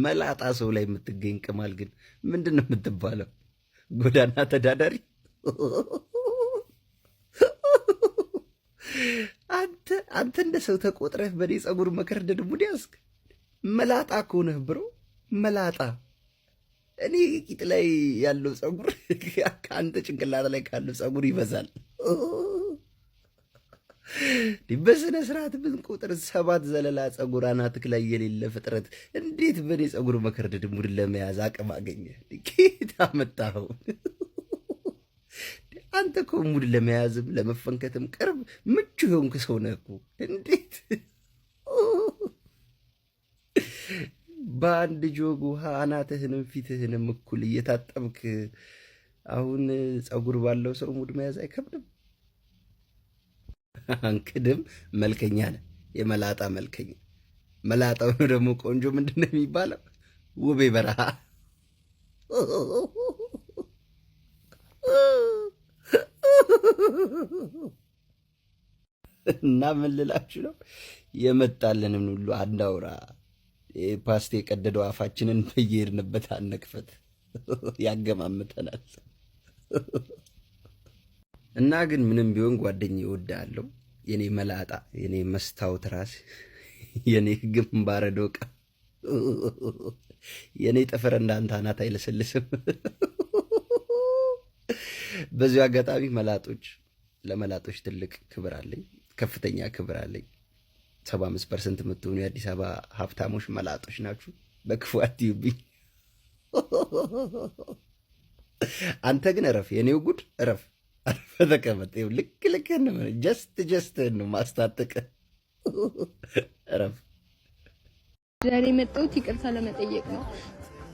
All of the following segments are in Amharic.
መላጣ ሰው ላይ የምትገኝ ቅማል ግን ምንድን ነው የምትባለው? ጎዳና ተዳዳሪ? አንተ እንደ ሰው ተቆጥረህ በኔ ጸጉር መከርደድ ሙድ ያዝክ? መላጣ ከሆነህ ብሮ መላጣ። እኔ ቂጥ ላይ ያለው ጸጉር ከአንተ ጭንቅላት ላይ ካለው ጸጉር ይበዛል። በስነ ስርዓት ምን ቁጥር 7 ዘለላ ጸጉር አናትክ ላይ የሌለ ፍጥረት እንዴት በኔ ጸጉር መከርደድ ሙድ ለመያዝ አቅም አገኘ? ጌታ መጣው። አንተ እኮ ሙድ ለመያዝም ለመፈንከትም ቅርብ ምቹ የሆንክ ሰው ነህ እኮ። እንዴት በአንድ ጆግ ውሃ አናትህንም ፊትህንም እኩል እየታጠብክ አሁን ጸጉር ባለው ሰው ሙድ መያዝ አይከብድም? አንክድም። መልከኛ ነህ፣ የመላጣ መልከኛ። መላጣው ነው ደግሞ ቆንጆ ምንድን ነው የሚባለው? ውቤ በረሃ። እና ምን ልላችሁ ነው፣ የመጣልንን ሁሉ አናውራ። ፓስቴ የቀደደው አፋችንን በየሄድንበት አነክፈት፣ ያገማምተናል። እና ግን ምንም ቢሆን ጓደኛዬ እወድሃለሁ፣ የኔ መላጣ፣ የኔ መስታወት ራስ፣ የኔ ግንባረ ዶቃ፣ የኔ ጥፍር እንዳንተ አናት አይለሰልስም። በዚሁ አጋጣሚ መላጦች፣ ለመላጦች ትልቅ ክብር አለኝ፣ ከፍተኛ ክብር አለኝ። 75% የምትሆኑ የአዲስ አበባ ሀብታሞች መላጦች ናችሁ። በክፉ አትዩብኝ። አንተ ግን እረፍ፣ የኔው ጉድ እረፍ። አርፈ ተቀመጥ። ልክ ልክህን ነው፣ ጀስትህን ነው ማስታጠቅ። እረፍ። ዛሬ የመጣሁት ይቅርታ ለመጠየቅ ነው።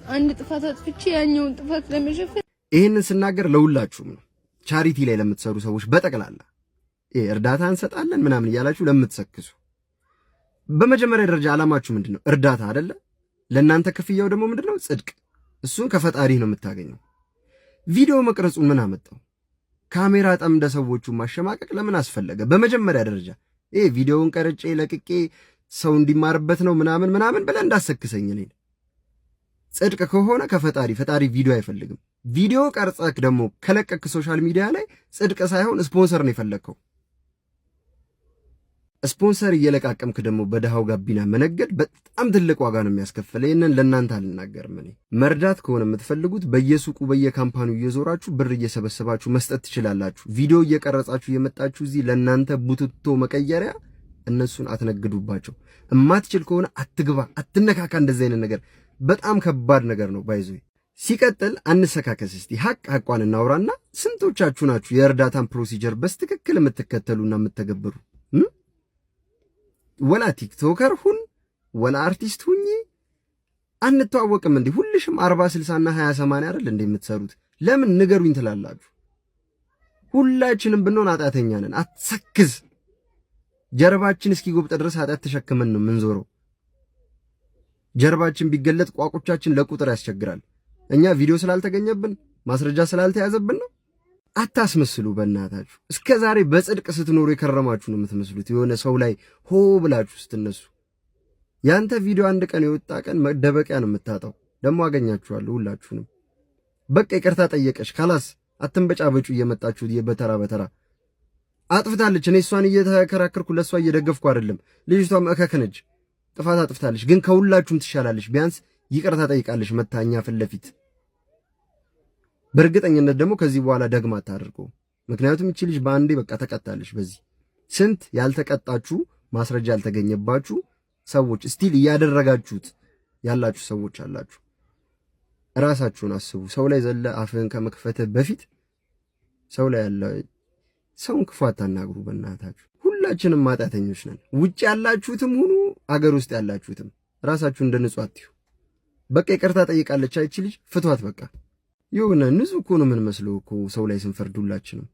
አንድ ጥፋት አጥፍቼ ያኛውን ጥፋት ለመሸፈን። ይህንን ስናገር ለሁላችሁም ነው፣ ቻሪቲ ላይ ለምትሰሩ ሰዎች በጠቅላላ እርዳታ እንሰጣለን ምናምን እያላችሁ ለምትሰክሱ። በመጀመሪያ ደረጃ ዓላማችሁ ምንድን ነው? እርዳታ አይደለ? ለእናንተ ክፍያው ደግሞ ምንድን ነው? ጽድቅ። እሱን ከፈጣሪ ነው የምታገኘው። ቪዲዮ መቅረጹን ምን አመጣው? ካሜራ ጠምደ ሰዎቹ ማሸማቀቅ ለምን አስፈለገ? በመጀመሪያ ደረጃ ቪዲዮውን ቀርጬ ለቅቄ ሰው እንዲማርበት ነው ምናምን ብለህ እንዳሰክሰኝ። እኔ ጽድቅ ከሆነ ከፈጣሪ ቪዲዮ አይፈልግም። ቪዲዮ ቀርጸክ ደግሞ ከለቀክ ሶሻል ሚዲያ ላይ ጽድቅ ሳይሆን ስፖንሰር ነው የፈለግከው። ስፖንሰር እየለቃቀምክ ደግሞ በድሃው ጋቢና መነገድ በጣም ትልቅ ዋጋ ነው የሚያስከፍል። ይህንን ለእናንተ አልናገርም። እኔ መርዳት ከሆነ የምትፈልጉት በየሱቁ በየካምፓኒው እየዞራችሁ ብር እየሰበሰባችሁ መስጠት ትችላላችሁ። ቪዲዮ እየቀረጻችሁ እየመጣችሁ እዚህ ለእናንተ ቡትቶ መቀየሪያ እነሱን አትነግዱባቸው። እማትችል ከሆነ አትግባ፣ አትነካካ። እንደዚህ አይነት ነገር በጣም ከባድ ነገር ነው። ባይዞ ሲቀጥል አንሰካከስ። እስቲ ሐቋን እናውራና ስንቶቻችሁ ናችሁ የእርዳታን ፕሮሲጀር በስትክክል የምትከተሉና የምትተገብሩ? ወላ ቲክቶከር ሁን ወላ አርቲስት ሁኚ አንተዋወቅም እንዴ? ሁልሽም 40 60 እና 20 80 አይደል እንዴ የምትሰሩት? ለምን ንገሩኝ ትላላችሁ? ሁላችንም ብንሆን ኃጢአተኛ ነን። አትሰክዝ። ጀርባችን እስኪጎብጥ ድረስ ኃጢአት ተሸክመን ነው የምንዞረው። ጀርባችን ቢገለጥ ቋቁቻችን ለቁጥር ያስቸግራል። እኛ ቪዲዮ ስላልተገኘብን ማስረጃ ስላልተያዘብን ነው። አታስመስሉ በእናታችሁ። እስከ ዛሬ በጽድቅ ስትኖሩ የከረማችሁ ነው የምትመስሉት። የሆነ ሰው ላይ ሆ ብላችሁ ስትነሱ ያንተ ቪዲዮ አንድ ቀን የወጣ ቀን መደበቂያ ነው የምታጣው። ደግሞ አገኛችኋለሁ ሁላችሁንም። በቃ ይቅርታ ጠየቀሽ ካላስ አትንበጫበጩ እየመጣችሁ በተራ በተራ። አጥፍታለች። እኔ እሷን እየተከራከርኩ ለእሷ እየደገፍኩ አይደለም። ልጅቷ መእከክ ነች፣ ጥፋት አጥፍታለች። ግን ከሁላችሁም ትሻላለች። ቢያንስ ይቅርታ ጠይቃለች መታኛ ፊት ለፊት። በእርግጠኝነት ደግሞ ከዚህ በኋላ ደግማ አታደርገው። ምክንያቱም እቺ ልጅ በአንዴ በቃ ተቀጣለች። በዚህ ስንት ያልተቀጣችሁ ማስረጃ ያልተገኘባችሁ ሰዎች ስቲል እያደረጋችሁት ያላችሁ ሰዎች አላችሁ። ራሳችሁን አስቡ። ሰው ላይ ዘለ አፍህን ከመክፈትህ በፊት ሰው ላይ ያለ ሰውን ክፉ አታናግሩ በእናታችሁ። ሁላችንም ማጣተኞች ነን። ውጭ ያላችሁትም ሁኑ አገር ውስጥ ያላችሁትም ራሳችሁ እንደ ንጹህ አትዩ። በቃ ይቅርታ ጠይቃለች አይቺ ልጅ፣ ፍቷት በቃ። የሆነ ንጹህ እኮ ነው የምንመስለው እኮ ሰው ላይ ስንፈርድ ሁላችንም።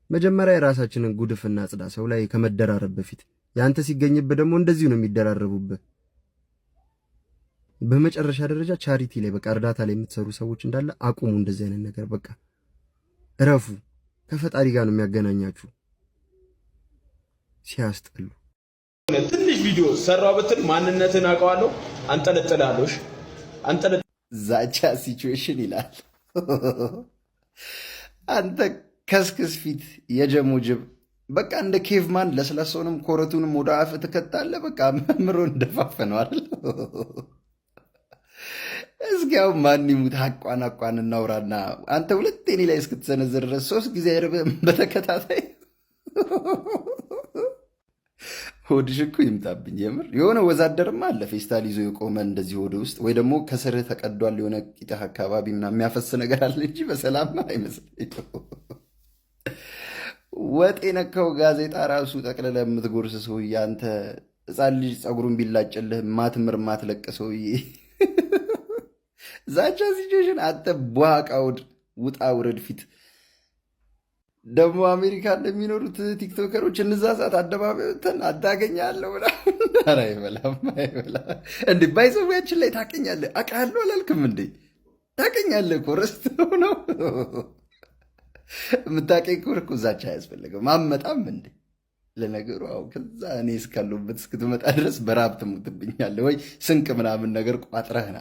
መጀመሪያ የራሳችንን ጉድፍና ጽዳ፣ ሰው ላይ ከመደራረብ በፊት። ያንተ ሲገኝብህ ደግሞ እንደዚሁ ነው የሚደራረቡብህ። በመጨረሻ ደረጃ ቻሪቲ ላይ በቃ እርዳታ ላይ የምትሰሩ ሰዎች እንዳለ አቁሙ። እንደዚህ አይነት ነገር በቃ እረፉ። ከፈጣሪ ጋር ነው የሚያገናኛችሁ። ሲያስጠሉ። ትንሽ ቪዲዮ ሰራው ብትል ማንነትን አውቀዋለሁ አንጠለጥላለሁ። ዛቻ ሲቹዌሽን ይላል። አንተ ከስክስ ፊት የጀሞ ጅብ በቃ እንደ ኬቭማን ለስለሰውንም ኮረቱንም ወደ አፍ ትከታለህ። በቃ መምሮ እንደፋፈነዋል። እስኪያው ማን ይሙት አቋን እናውራና አንተ ሁለቴ እኔ ላይ እስክትሰነዝር ድረስ 3 ጊዜ አይርብህም በተከታታይ። ሆድሽ እኮ ይምጣብኝ የምር። የሆነ ወዛደርማ አለ ፌስታል ይዞ የቆመ እንደዚህ ሆድ ውስጥ ወይ ደግሞ ከስርህ ተቀዷል የሆነ ቂጥህ አካባቢ ምናምን የሚያፈስ ነገር አለ እንጂ በሰላም አይመስለኝ። ወጥ የነካው ጋዜጣ ራሱ ጠቅልለ የምትጎርስ ሰውዬ አንተ ሕፃን ልጅ ፀጉሩን ቢላጭልህ ማትምር ማትለቅ ሰውዬ። ዛቻ ሲቹዌሽን አንተ ቧቃውድ ውጣ ውረድ ፊት ደግሞ አሜሪካ እንደሚኖሩት ቲክቶከሮች እነዛ ሰዓት አደባባይ ወተን አዳገኛለሁ ኧረ አይበላም እንዴ ባይዘዊያችን ላይ ታቀኛለህ። አውቃለሁ አላልክም እንዴ? ታቀኛለህ እኮ ረስት ነው የምታቀኝ እኮ ዛቻ አያስፈልግም። አመጣም እንዴ ለነገሩ አዎ። ከዛ እኔ እስካለሁበት እስክትመጣ ድረስ በራብ ትሞትብኛለህ ወይ ስንቅ ምናምን ነገር ቋጥረህና፣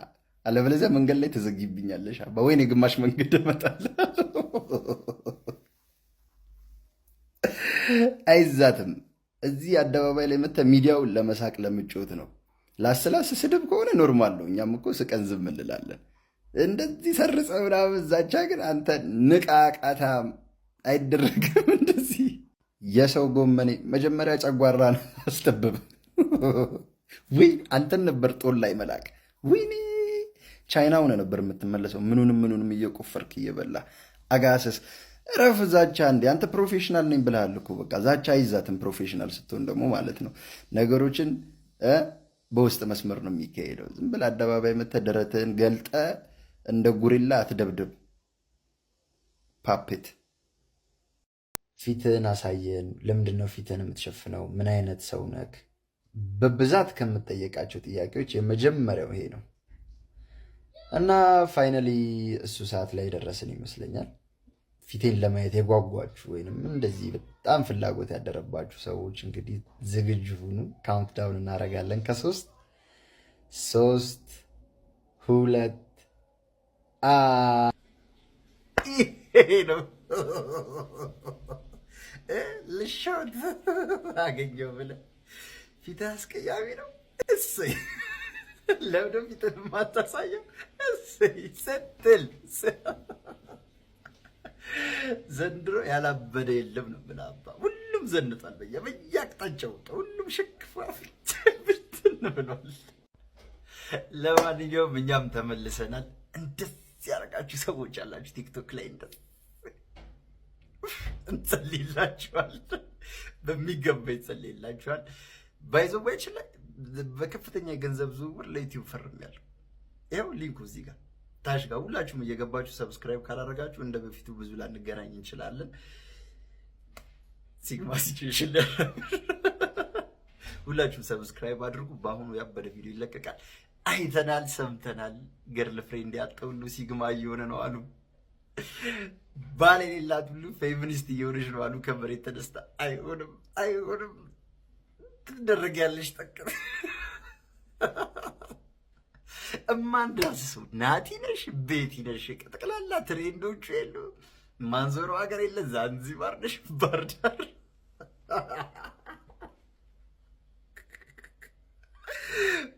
አለበለዚያ መንገድ ላይ ትዘጊብኛለሽ። አባ ወይኔ ግማሽ መንገድ እመጣለሁ። አይዛትም። እዚህ አደባባይ ላይ መተህ ሚዲያውን ለመሳቅ ለምጮት ነው። ላስላስ ስድብ ከሆነ ኖርማል ነው። እኛም እኮ ስቀን ዝም እንላለን። እንደዚህ ሰርጸ ምናምን ዛቻ ግን አንተ ንቃቃታ አይደረግም። እንደዚህ የሰው ጎመኔ መጀመሪያ ጨጓራን አስጠብብ። ውይ አንተን ነበር ጦል ላይ መላክ። ወይኔ ቻይና ሆነ ነበር የምትመለሰው። ምኑንም እየቆፈርክ እየበላ አጋሰስ ረፍ ዛቻ እንዴ አንተ ፕሮፌሽናል ነኝ ብለሃል እኮ በቃ ዛቻ አይዛትም። ፕሮፌሽናል ስትሆን ደግሞ ማለት ነው ነገሮችን በውስጥ መስመር ነው የሚካሄደው። ዝም ብለህ አደባባይ መተህ ደረትህን ገልጠ እንደ ጉሪላ አትደብድብ። ፓፔት ፊትህን አሳየን። ለምንድን ነው ፊትህን የምትሸፍነው? ምን አይነት ሰው ነህ? በብዛት ከምጠየቃቸው ጥያቄዎች የመጀመሪያው ይሄ ነው እና ፋይናሊ እሱ ሰዓት ላይ ደረስን ይመስለኛል። ፊቴን ለማየት የጓጓችሁ ወይንም እንደዚህ በጣም ፍላጎት ያደረባችሁ ሰዎች እንግዲህ ዝግጁ ሁኑ። ካውንት ዳውን እናደርጋለን ከ3 3 2 ይሄ ነው ልሾት አገኘው ብለህ ፊትህ አስቀያሚ ነው። እሰይ ለምንድን ፊትህን የማታሳየው? እሰይ ስትል ዘንድሮ ያላበደ የለም ነው ምናባ። ሁሉም ዘንጧል። በየአቅጣጫው ሁሉም ሽክፋ ብትን ብሏል። ለማንኛውም እኛም ተመልሰናል። እንደዚህ ያደረጋችሁ ሰዎች አላችሁ ቲክቶክ ላይ እንጸልይላችኋል። በሚገባ ይጸልይላችኋል። ባይዘባይችን ላይ በከፍተኛ የገንዘብ ዝውውር ለዩቲዩብ ፈርሜያለሁ። ይኸው ሊንኩ እዚህ ጋር ታች ጋር ሁላችሁም እየገባችሁ ሰብስክራይብ ካላደረጋችሁ እንደ በፊቱ ብዙ ላንገናኝ እንችላለን። ሲግማ ሲቹዌሽን ሁላችሁም ሰብስክራይብ አድርጉ። በአሁኑ ያበደ ቪዲዮ ይለቀቃል። አይተናል፣ ሰምተናል። ገርል ፍሬንድ ያጣ ሁሉ ሲግማ እየሆነ ነው አሉ። ባል የሌላት ሁሉ ፌሚኒስት እየሆነች ነው አሉ። ከመሬት ተነስታ አይሆንም ትደረጊያለሽ ጠቅ እማንዳስሱ ናቲ ነሽ ቤቲ ነሽ ጠቅላላ ትሬንዶቹ የሉ ማንዞሮ ሀገር የለ ዛንዚባር ነሽ ባህር ዳር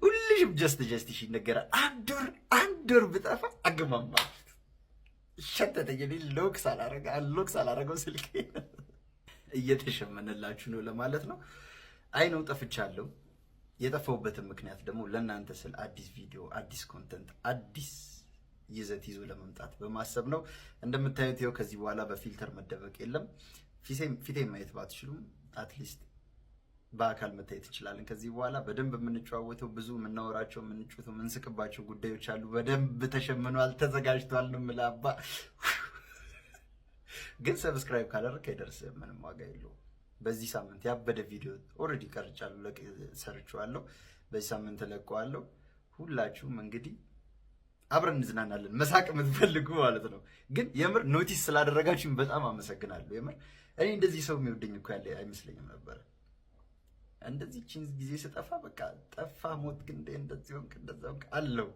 ሁልሽም ጀስት ይነገራል። አንድ ወር ብጠፋ አገማማ ሸተተኝ። ሎክስ አላረገው ስልኬ እየተሸመነላችሁ ነው ለማለት ነው። አይ ነው ጠፍቻለሁ። የጠፋሁበትን ምክንያት ደግሞ ለእናንተ ስል አዲስ ቪዲዮ፣ አዲስ ኮንተንት፣ አዲስ ይዘት ይዞ ለመምጣት በማሰብ ነው። እንደምታዩት ይኸው ከዚህ በኋላ በፊልተር መደበቅ የለም። ፊቴን ማየት ባትችሉም አትሊስት በአካል መታየት እንችላለን። ከዚህ በኋላ በደንብ የምንጨዋወተው ብዙ የምናወራቸው የምንጩተው የምንስቅባቸው ጉዳዮች አሉ። በደንብ ተሸምኗል፣ ተዘጋጅቷል ነው የምልህ አባ። ግን ሰብስክራይብ ካላደረክ አይደርስም፣ ምንም ዋጋ የለውም። በዚህ ሳምንት ያበደ ቪዲዮ ኦልሬዲ ቀርጫለሁ፣ ሰርቼዋለሁ። በዚህ ሳምንት እለቀዋለሁ። ሁላችሁም እንግዲህ አብረን እንዝናናለን፣ መሳቅ የምትፈልጉ ማለት ነው። ግን የምር ኖቲስ ስላደረጋችሁኝ በጣም አመሰግናለሁ። የምር እኔ እንደዚህ ሰው የሚወደኝ እኮ ያለ አይመስለኝም ነበር። እንደዚህ ጊዜ ስጠፋ በቃ ጠፋ ሞት ግን እንደዚህ ሆንክ እንደዛ ሆንክ አለው።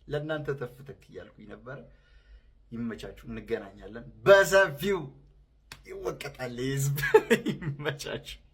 ለእናንተ ተፍተክ እያልኩኝ ነበረ። ይመቻችሁ፣ እንገናኛለን። በሰፊው ይወቀጣል ህዝብ። ይመቻችሁ።